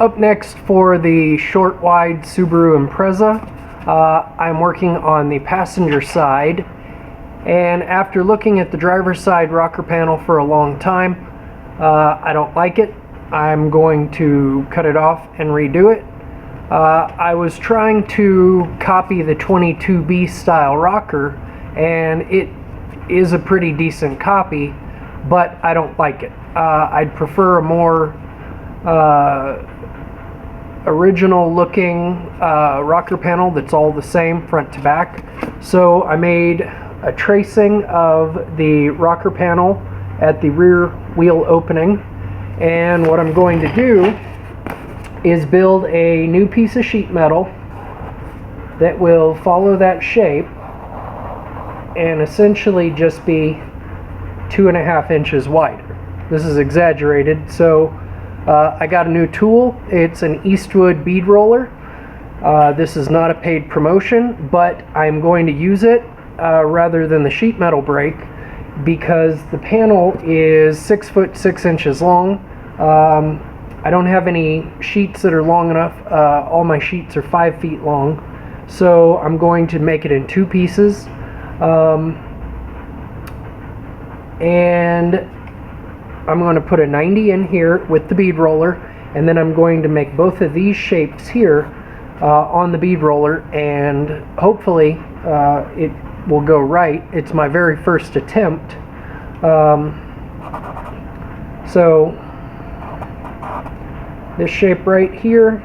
Up next for the short wide Subaru Impreza, I'm working on the passenger side, and after looking at the driver's side rocker panel for a long time, I don't like it. I'm going to cut it off and redo it. I was trying to copy the 22B style rocker, and it is a pretty decent copy, but I don't like it. I'd prefer a more original looking rocker panel that's all the same front to back. So I made a tracing of the rocker panel at the rear wheel opening, and what I'm going to do is build a new piece of sheet metal that will follow that shape and essentially just be 2.5 inches wider. This is exaggerated, so I got a new tool. It's an Eastwood Bead Roller. This is not a paid promotion, but I'm going to use it rather than the sheet metal brake because the panel is 6 foot 6 inches long. I don't have any sheets that are long enough. All my sheets are 5 feet long, so I'm going to make it in 2 pieces. And I'm going to put a 90 in here with the bead roller, and then I'm going to make both of these shapes here on the bead roller, and hopefully it will go right. It's my very first attempt. So this shape right here,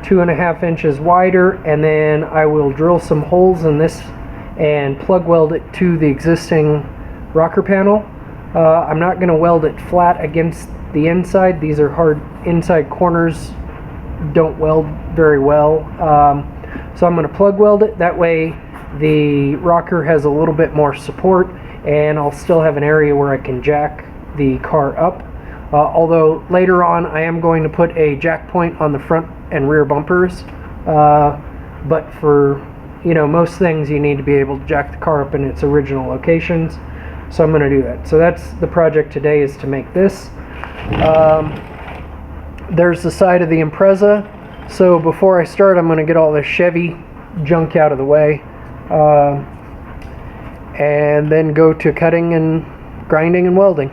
2.5 inches wider, and then I will drill some holes in this and plug weld it to the existing rocker panel. I'm not going to weld it flat against the inside. These are hard inside corners, don't weld very well. So I'm going to plug weld it. That way the rocker has a little bit more support, and I'll still have an area where I can jack the car up. Although later on I am going to put a jack point on the front and rear bumpers. But for most things you need to be able to jack the car up in its original locations. So I'm going to do that. So that's the project today, is to make this. There's the side of the Impreza. So before I start, I'm going to get all this Chevy junk out of the way. And then go to cutting and grinding and welding.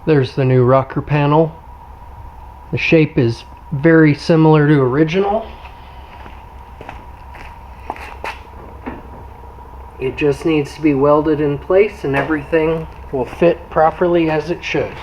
There's the new rocker panel. The shape is very similar to original. It just needs to be welded in place and everything will fit properly as it should.